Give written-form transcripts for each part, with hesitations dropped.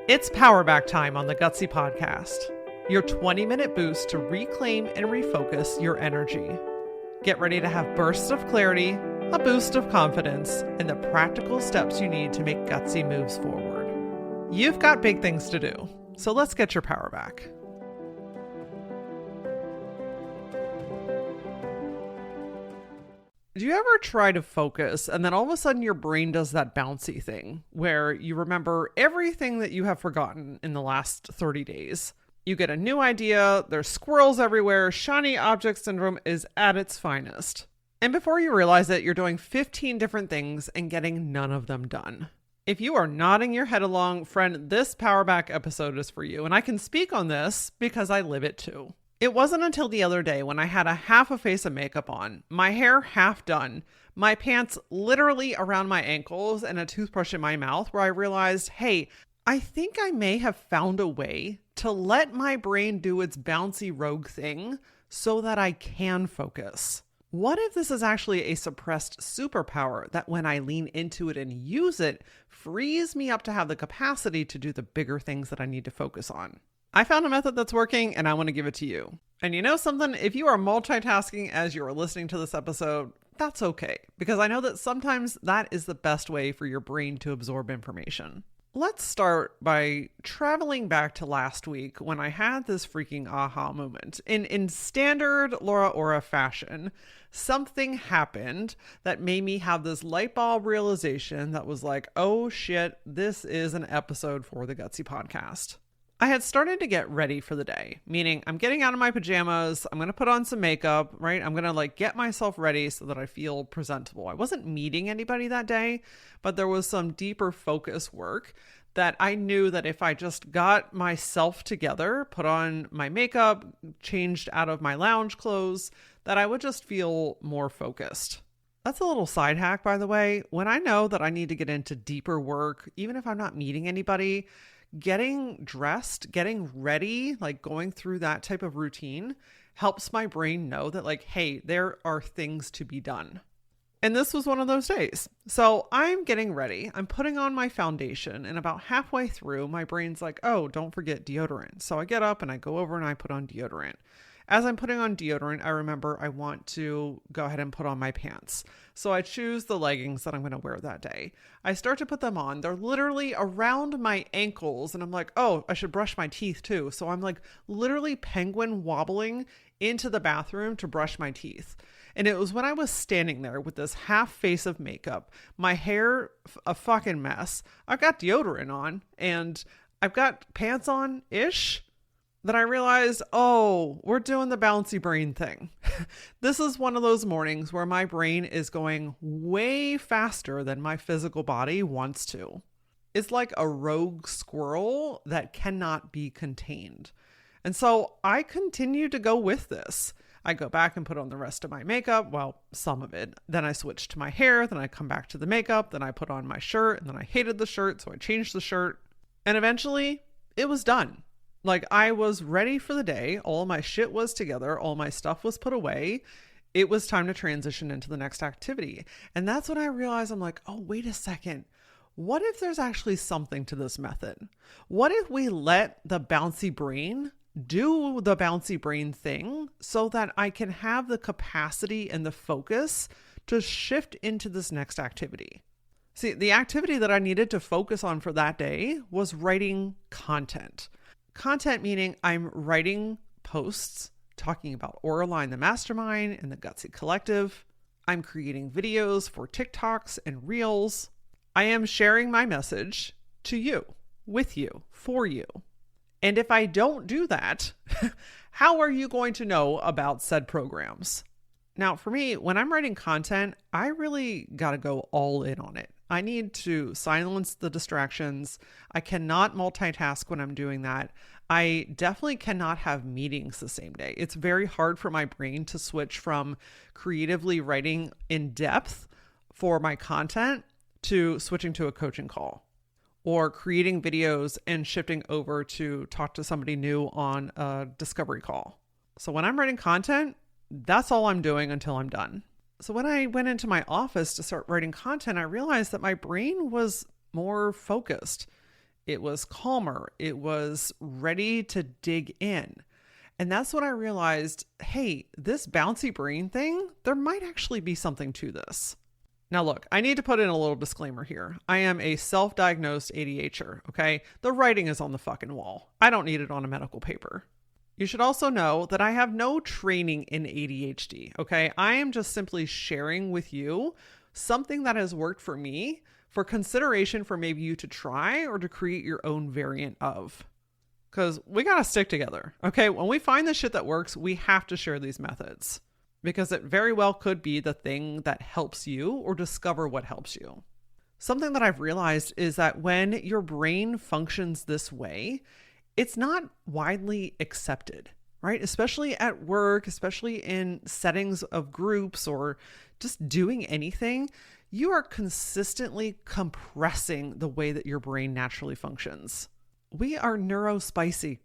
It's Powerback time on the Gutsy Podcast, your 20-minute boost to reclaim and refocus your energy. Get ready to have bursts of clarity, a boost of confidence, and the practical steps you need to make gutsy moves forward. You've got big things to do, so let's get your power back. Do you ever try to focus and then all of a sudden your brain does that bouncy thing where you remember everything that you have forgotten in the last 30 days? You get a new idea, there's squirrels everywhere, shiny object syndrome is at its finest. And before you realize it, you're doing 15 different things and getting none of them done. If you are nodding your head along, friend, this Powerback episode is for you. And I can speak on this because I live it too. It wasn't until the other day when I had a half a face of makeup on, my hair half done, my pants literally around my ankles, and a toothbrush in my mouth where I realized, hey, I think I may have found a way to let my brain do its bouncy rogue thing so that I can focus. What if this is actually a suppressed superpower that when I lean into it and use it, frees me up to have the capacity to do the bigger things that I need to focus on? I found a method that's working and I want to give it to you. And you know something? If you are multitasking as you are listening to this episode, that's okay, because I know that sometimes that is the best way for your brain to absorb information. Let's start by traveling back to last week when I had this freaking aha moment. In standard Laura Ora fashion, something happened that made me have this light bulb realization that was like, oh shit, this is an episode for the Gutsy Podcast. I had started to get ready for the day, meaning I'm getting out of my pajamas. I'm going to put on some makeup, right? I'm going to get myself ready so that I feel presentable. I wasn't meeting anybody that day, but there was some deeper focus work that I knew that if I just got myself together, put on my makeup, changed out of my lounge clothes, that I would just feel more focused. That's a little side hack, by the way. When I know that I need to get into deeper work, even if I'm not meeting anybody, getting dressed, getting ready, going through that type of routine helps my brain know that hey, there are things to be done. And this was one of those days. So I'm getting ready. I'm putting on my foundation, and about halfway through, my brain's like, oh, don't forget deodorant. So I get up and I go over and I put on deodorant. As I'm putting on deodorant, I remember I want to go ahead and put on my pants. So I choose the leggings that I'm going to wear that day. I start to put them on. They're literally around my ankles. And I'm like, oh, I should brush my teeth too. So I'm literally penguin wobbling into the bathroom to brush my teeth. And it was when I was standing there with this half face of makeup, my hair a fucking mess. I've got deodorant on and I've got pants on-ish. That I realized, oh, we're doing the bouncy brain thing. This is one of those mornings where my brain is going way faster than my physical body wants to. It's like a rogue squirrel that cannot be contained. And so I continue to go with this. I go back and put on the rest of my makeup, well, some of it. Then I switch to my hair, then I come back to the makeup, then I put on my shirt, and then I hated the shirt, so I changed the shirt. And eventually, it was done. I was ready for the day. All my shit was together. All my stuff was put away. It was time to transition into the next activity. And that's when I realized I'm like, oh, wait a second. What if there's actually something to this method? What if we let the bouncy brain do the bouncy brain thing so that I can have the capacity and the focus to shift into this next activity? See, the activity that I needed to focus on for that day was writing content. Content meaning I'm writing posts talking about Oraline the Mastermind and the Gutsy Collective. I'm creating videos for TikToks and Reels. I am sharing my message to you, with you, for you. And if I don't do that, how are you going to know about said programs? Now, for me, when I'm writing content, I really got to go all in on it. I need to silence the distractions. I cannot multitask when I'm doing that. I definitely cannot have meetings the same day. It's very hard for my brain to switch from creatively writing in depth for my content to switching to a coaching call or creating videos and shifting over to talk to somebody new on a discovery call. So when I'm writing content, that's all I'm doing until I'm done. So when I went into my office to start writing content, I realized that my brain was more focused. It was calmer. It was ready to dig in. And that's when I realized, hey, this bouncy brain thing, there might actually be something to this. Now look, I need to put in a little disclaimer here. I am a self-diagnosed ADHDer, okay? The writing is on the fucking wall. I don't need it on a medical paper. You should also know that I have no training in ADHD, okay? I am just simply sharing with you something that has worked for me for consideration for maybe you to try or to create your own variant of. Because we got to stick together, okay? When we find the shit that works, we have to share these methods because it very well could be the thing that helps you or discover what helps you. Something that I've realized is that when your brain functions this way, it's not widely accepted, right? Especially at work, especially in settings of groups or just doing anything, you are consistently compressing the way that your brain naturally functions. We are neurospicy.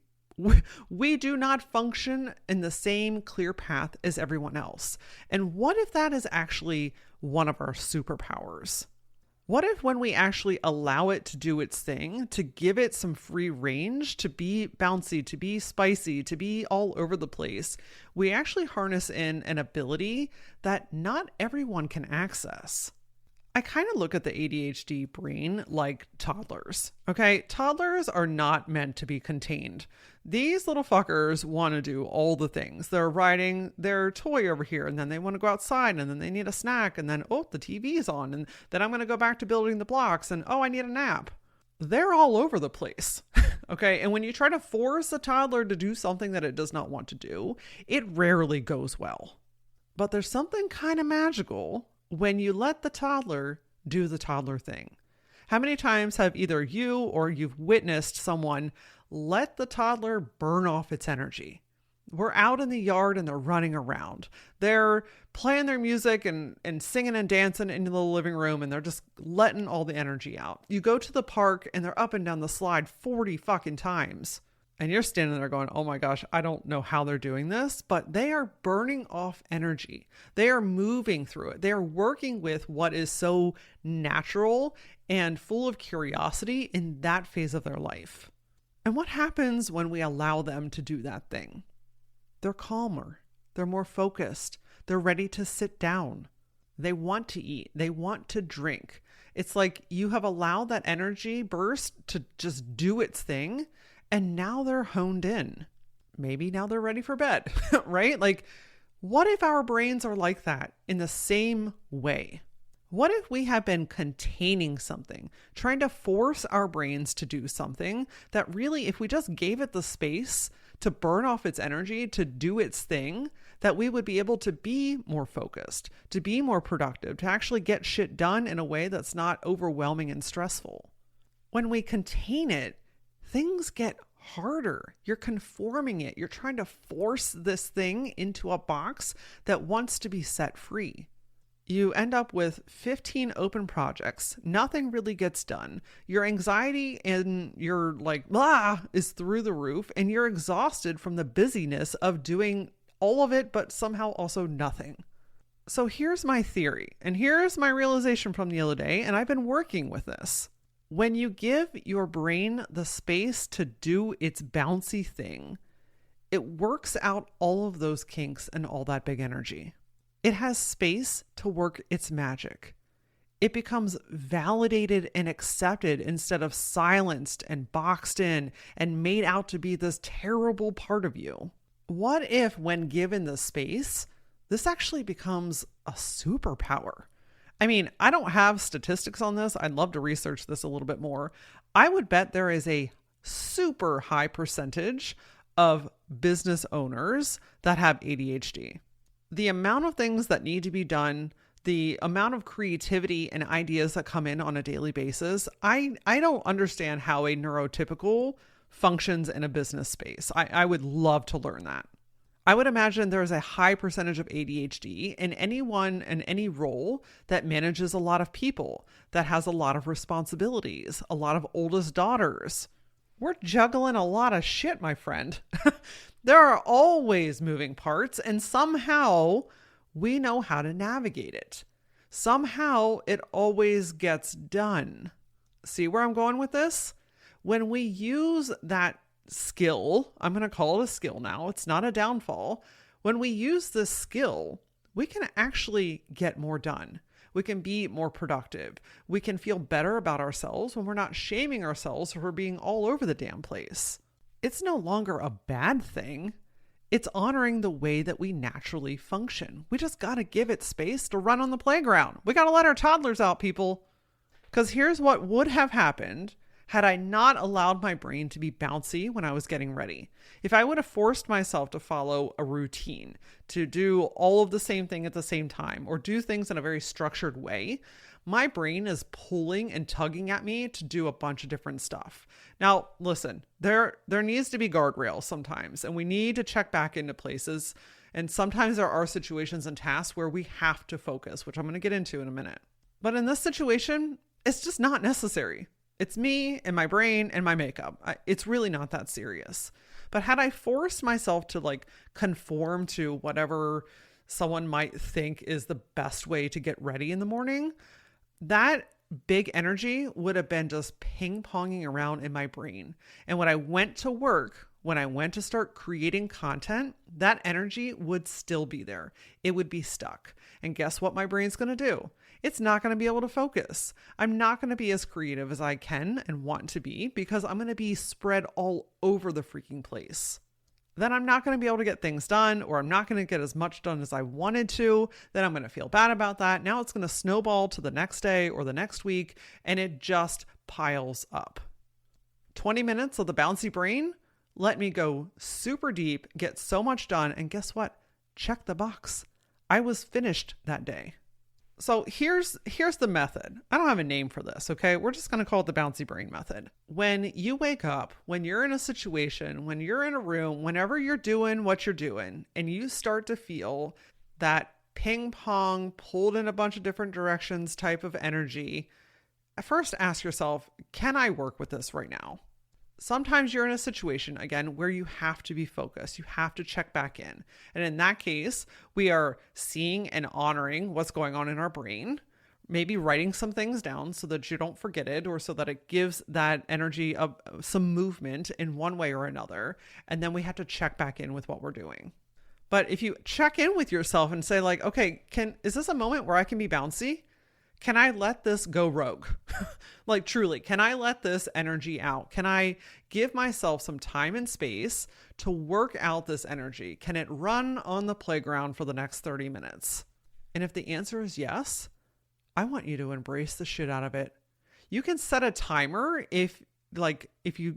We do not function in the same clear path as everyone else. And what if that is actually one of our superpowers? What if when we actually allow it to do its thing, to give it some free range, to be bouncy, to be spicy, to be all over the place, we actually harness in an ability that not everyone can access? I kind of look at the ADHD brain like toddlers, okay? Toddlers are not meant to be contained. These little fuckers want to do all the things. They're riding their toy over here, and then they want to go outside, and then they need a snack, and then, oh, the TV's on, and then I'm going to go back to building the blocks, and oh, I need a nap. They're all over the place, okay? And when you try to force a toddler to do something that it does not want to do, it rarely goes well. But there's something kind of magical when you let the toddler do the toddler thing. How many times have either you or you've witnessed someone let the toddler burn off its energy? We're out in the yard and they're running around. They're playing their music and singing and dancing into the living room, and they're just letting all the energy out. You go to the park and they're up and down the slide 40 fucking times. And you're standing there going, oh my gosh, I don't know how they're doing this, but they are burning off energy. They are moving through it. They are working with what is so natural and full of curiosity in that phase of their life. And what happens when we allow them to do that thing? They're calmer. They're more focused. They're ready to sit down. They want to eat. They want to drink. It's like you have allowed that energy burst to just do its thing. And now they're honed in. Maybe now they're ready for bed, right? Like, what if our brains are like that in the same way? What if we have been containing something, trying to force our brains to do something that really, if we just gave it the space to burn off its energy, to do its thing, that we would be able to be more focused, to be more productive, to actually get shit done in a way that's not overwhelming and stressful. When we contain it, things get harder. You're conforming it. You're trying to force this thing into a box that wants to be set free. You end up with 15 open projects. Nothing really gets done. Your anxiety and your blah is through the roof, and you're exhausted from the busyness of doing all of it, but somehow also nothing. So here's my theory, and here's my realization from the other day, and I've been working with this. When you give your brain the space to do its bouncy thing, it works out all of those kinks and all that big energy. It has space to work its magic. It becomes validated and accepted instead of silenced and boxed in and made out to be this terrible part of you. What if, when given the space, this actually becomes a superpower? I mean, I don't have statistics on this. I'd love to research this a little bit more. I would bet there is a super high percentage of business owners that have ADHD. The amount of things that need to be done, the amount of creativity and ideas that come in on a daily basis, I don't understand how a neurotypical functions in a business space. I would love to learn that. I would imagine there is a high percentage of ADHD in anyone in any role that manages a lot of people, that has a lot of responsibilities, a lot of oldest daughters. We're juggling a lot of shit, my friend. There are always moving parts, and somehow we know how to navigate it. Somehow it always gets done. See where I'm going with this? When we use that skill, I'm going to call it a skill now, it's not a downfall. When we use this skill, we can actually get more done. We can be more productive. We can feel better about ourselves when we're not shaming ourselves for being all over the damn place. It's no longer a bad thing. It's honoring the way that we naturally function. We just got to give it space to run on the playground. We got to let our toddlers out, people. Because here's what would have happened had I not allowed my brain to be bouncy when I was getting ready. If I would have forced myself to follow a routine, to do all of the same thing at the same time, or do things in a very structured way, my brain is pulling and tugging at me to do a bunch of different stuff. Now, listen, there needs to be guardrails sometimes, and we need to check back into places. And sometimes there are situations and tasks where we have to focus, which I'm going to get into in a minute. But in this situation, it's just not necessary. It's me and my brain and my makeup. It's really not that serious. But had I forced myself to conform to whatever someone might think is the best way to get ready in the morning, that big energy would have been just ping-ponging around in my brain. And when I went to work, when I went to start creating content, that energy would still be there. It would be stuck. And guess what my brain's going to do? It's not going to be able to focus. I'm not going to be as creative as I can and want to be because I'm going to be spread all over the freaking place. Then I'm not going to be able to get things done, or I'm not going to get as much done as I wanted to. Then I'm going to feel bad about that. Now it's going to snowball to the next day or the next week, and it just piles up. 20 minutes of the bouncy brain let me go super deep, get so much done, and guess what? Check the box. I was finished that day. So here's the method. I don't have a name for this, okay? We're just going to call it the Bouncy Brain Method. When you wake up, when you're in a situation, when you're in a room, whenever you're doing what you're doing, and you start to feel that ping pong pulled in a bunch of different directions type of energy, first ask yourself, can I work with this right now? Sometimes you're in a situation, again, where you have to be focused. You have to check back in. And in that case, we are seeing and honoring what's going on in our brain, maybe writing some things down so that you don't forget it, or so that it gives that energy of some movement in one way or another. And then we have to check back in with what we're doing. But if you check in with yourself and say okay, is this a moment where I can be bouncy? Can I let this go rogue? Truly, can I let this energy out? Can I give myself some time and space to work out this energy? Can it run on the playground for the next 30 minutes? And if the answer is yes, I want you to embrace the shit out of it. You can set a timer if you,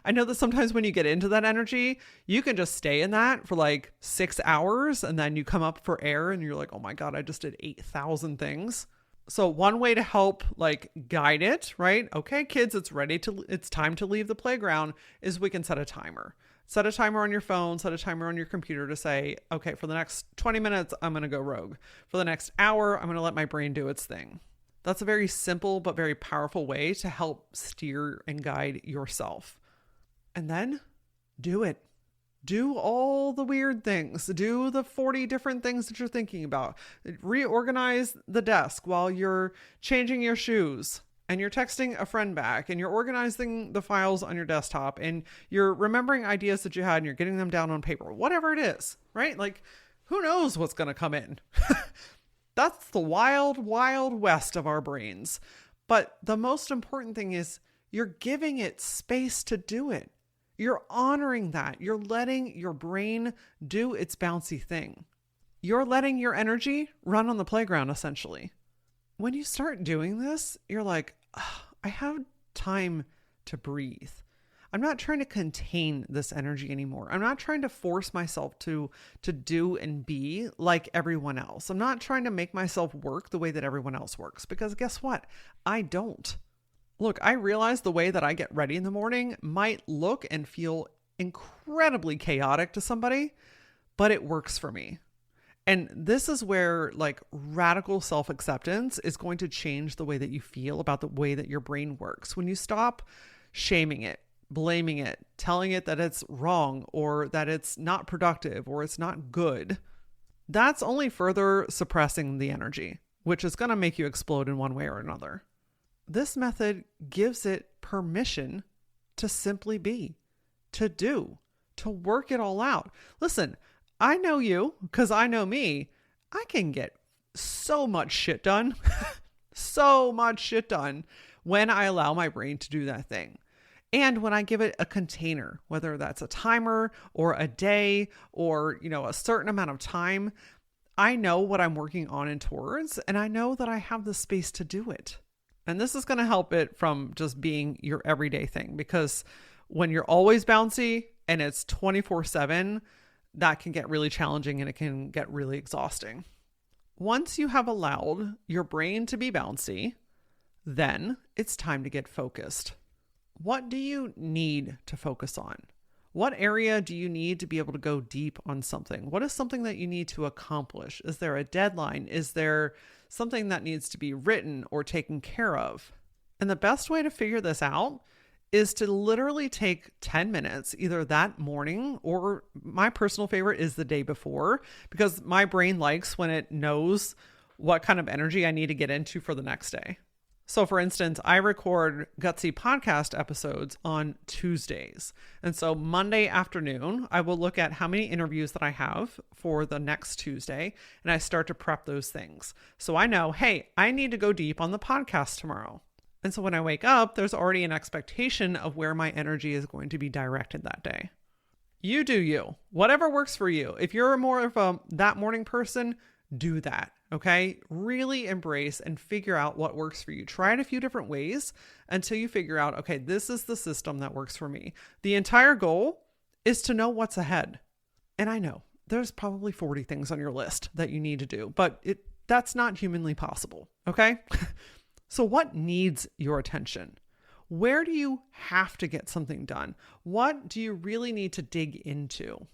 I know that sometimes when you get into that energy, you can just stay in that for 6 hours and then you come up for air and you're like, oh my God, I just did 8,000 things. So one way to help guide it, right? Okay, kids, it's time to leave the playground, is we can set a timer. Set a timer on your phone, set a timer on your computer to say, okay, for the next 20 minutes, I'm going to go rogue. For the next hour, I'm going to let my brain do its thing. That's a very simple but very powerful way to help steer and guide yourself. And then do it. Do all the weird things. Do the 40 different things that you're thinking about. Reorganize the desk while you're changing your shoes and you're texting a friend back and you're organizing the files on your desktop and you're remembering ideas that you had and you're getting them down on paper. Whatever it is, right? Who knows what's going to come in? That's the wild, wild west of our brains. But the most important thing is you're giving it space to do it. You're honoring that. You're letting your brain do its bouncy thing. You're letting your energy run on the playground, essentially. When you start doing this, you're like, I have time to breathe. I'm not trying to contain this energy anymore. I'm not trying to force myself to do and be like everyone else. I'm not trying to make myself work the way that everyone else works, because guess what? I don't. Look, I realize the way that I get ready in the morning might look and feel incredibly chaotic to somebody, but it works for me. And this is where radical self-acceptance is going to change the way that you feel about the way that your brain works. When you stop shaming it, blaming it, telling it that it's wrong or that it's not productive or it's not good, that's only further suppressing the energy, which is going to make you explode in one way or another. This method gives it permission to simply be, to do, to work it all out. Listen, I know you because I know me. I can get so much shit done, so much shit done when I allow my brain to do that thing. And when I give it a container, whether that's a timer or a day or, a certain amount of time, I know what I'm working on and towards, and I know that I have the space to do it. And this is going to help it from just being your everyday thing, because when you're always bouncy and it's 24/7, that can get really challenging and it can get really exhausting. Once you have allowed your brain to be bouncy, then it's time to get focused. What do you need to focus on? What area do you need to be able to go deep on something? What is something that you need to accomplish? Is there a deadline? Is there something that needs to be written or taken care of? And the best way to figure this out is to literally take 10 minutes, either that morning or my personal favorite is the day before, because my brain likes when it knows what kind of energy I need to get into for the next day. So for instance, I record Gutsy podcast episodes on Tuesdays. And so Monday afternoon, I will look at how many interviews that I have for the next Tuesday, and I start to prep those things. So I know, hey, I need to go deep on the podcast tomorrow. And so when I wake up, there's already an expectation of where my energy is going to be directed that day. You do you. Whatever works for you. If you're more of a that morning person, do that. Okay. Really embrace and figure out what works for you. Try it a few different ways until you figure out, okay, this is the system that works for me. The entire goal is to know what's ahead. And I know there's probably 40 things on your list that you need to do, but that's not humanly possible. Okay. So what needs your attention? Where do you have to get something done? What do you really need to dig into?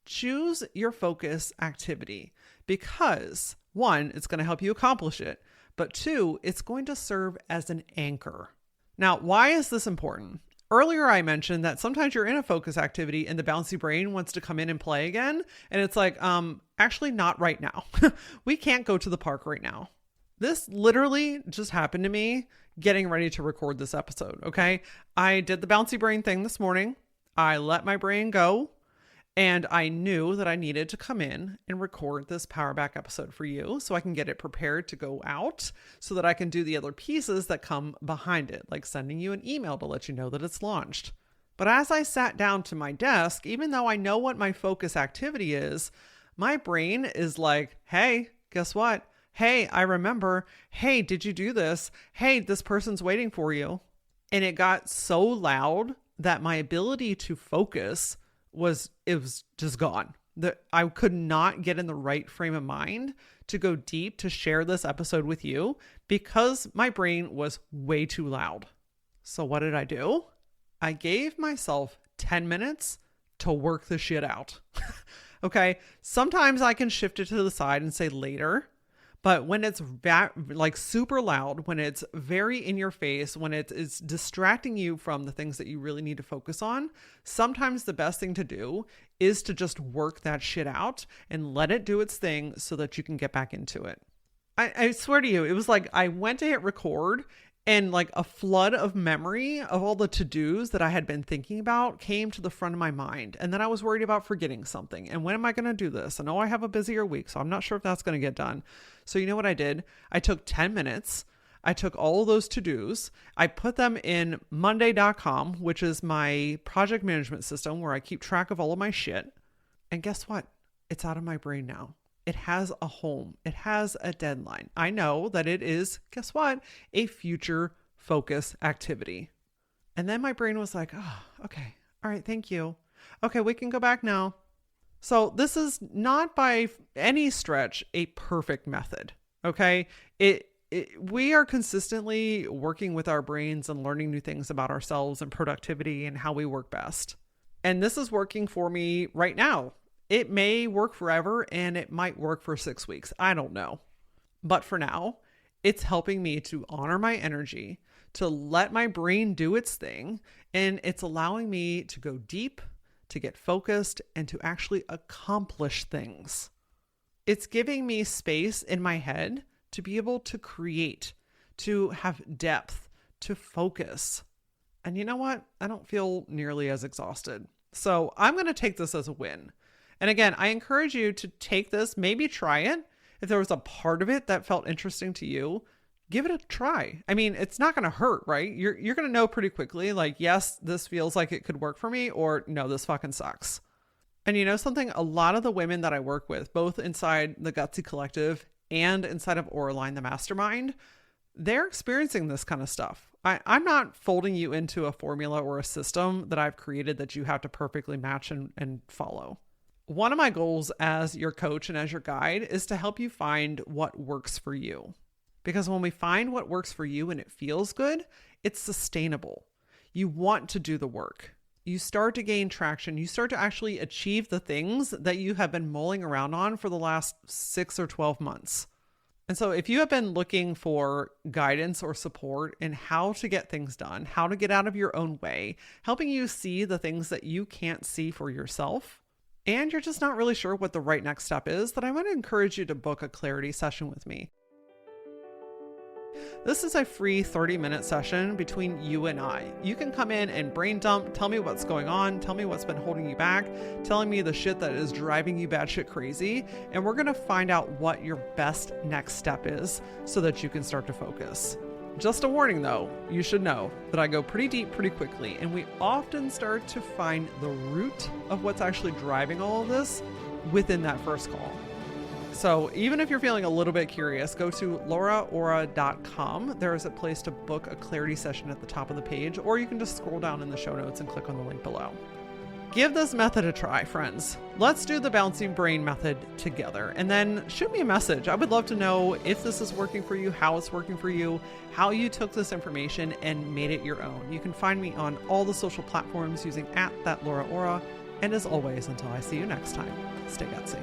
Choose your focus activity because 1, it's going to help you accomplish it, but 2, it's going to serve as an anchor. Now, why is this important? Earlier, I mentioned that sometimes you're in a focus activity and the bouncy brain wants to come in and play again. And it's like, actually not right now. We can't go to the park right now. This literally just happened to me getting ready to record this episode. Okay. I did the bouncy brain thing this morning. I let my brain go. And I knew that I needed to come in and record this Powerback episode for you so I can get it prepared to go out so that I can do the other pieces that come behind it, like sending you an email to let you know that it's launched. But as I sat down to my desk, even though I know what my focus activity is, my brain is like, hey, guess what? Hey, I remember. Hey, did you do this? Hey, this person's waiting for you. And it got so loud that my ability to focus was just gone. I could not get in the right frame of mind to go deep to share this episode with you because my brain was way too loud. So what did I do? I gave myself 10 minutes to work the shit out. Okay. Sometimes I can shift it to the side and say later, but when it's like super loud, when it's very in your face, when it's distracting you from the things that you really need to focus on, sometimes the best thing to do is to just work that shit out and let it do its thing so that you can get back into it. I swear to you, it was like I went to hit record and like a flood of memory of all the to-dos that I had been thinking about came to the front of my mind. And then I was worried about forgetting something. And when am I going to do this? I know I have a busier week, so I'm not sure if that's going to get done. So you know what I did? I took 10 minutes. I took all of those to-dos. I put them in Monday.com, which is my project management system where I keep track of all of my shit. And guess what? It's out of my brain now. It has a home. It has a deadline. I know that it is, guess what? A future focus activity. And then my brain was like, oh, okay. All right. Thank you. Okay. We can go back now. So this is not by any stretch a perfect method. Okay. We are consistently working with our brains and learning new things about ourselves and productivity and how we work best. And this is working for me right now. It may work forever and it might work for 6 weeks. I don't know. But for now, it's helping me to honor my energy, to let my brain do its thing. And it's allowing me to go deep, to get focused, and to actually accomplish things. It's giving me space in my head to be able to create, to have depth, to focus. And you know what? I don't feel nearly as exhausted. So I'm going to take this as a win. And again, I encourage you to take this, maybe try it. If there was a part of it that felt interesting to you, give it a try. I mean, it's not going to hurt, right? You're going to know pretty quickly, like, yes, this feels like it could work for me, or no, this fucking sucks. And you know something? A lot of the women that I work with, both inside the Gutsy Collective and inside of Auraline, the mastermind, they're experiencing this kind of stuff. I'm not folding you into a formula or a system that I've created that you have to perfectly match and follow. One of my goals as your coach and as your guide is to help you find what works for you. Because when we find what works for you and it feels good, it's sustainable. You want to do the work. You start to gain traction. You start to actually achieve the things that you have been mulling around on for the last 6 or 12 months. And so if you have been looking for guidance or support in how to get things done, how to get out of your own way, helping you see the things that you can't see for yourself, and you're just not really sure what the right next step is, then I want to encourage you to book a clarity session with me. This is a free 30-minute session between you and I. You can come in and brain dump, tell me what's going on, tell me what's been holding you back, telling me the shit that is driving you batshit crazy, and we're going to find out what your best next step is so that you can start to focus. Just a warning though, you should know that I go pretty deep pretty quickly, and we often start to find the root of what's actually driving all of this within that first call. So even if you're feeling a little bit curious, go to lauraaura.com. There is a place to book a clarity session at the top of the page, or you can just scroll down in the show notes and click on the link below. Give this method a try, friends. Let's do the Bouncy Brain Method together, and then shoot me a message. I would love to know if this is working for you, how it's working for you, how you took this information and made it your own. You can find me on all the social platforms using @thatlauraaura. And as always, until I see you next time, stay gutsy.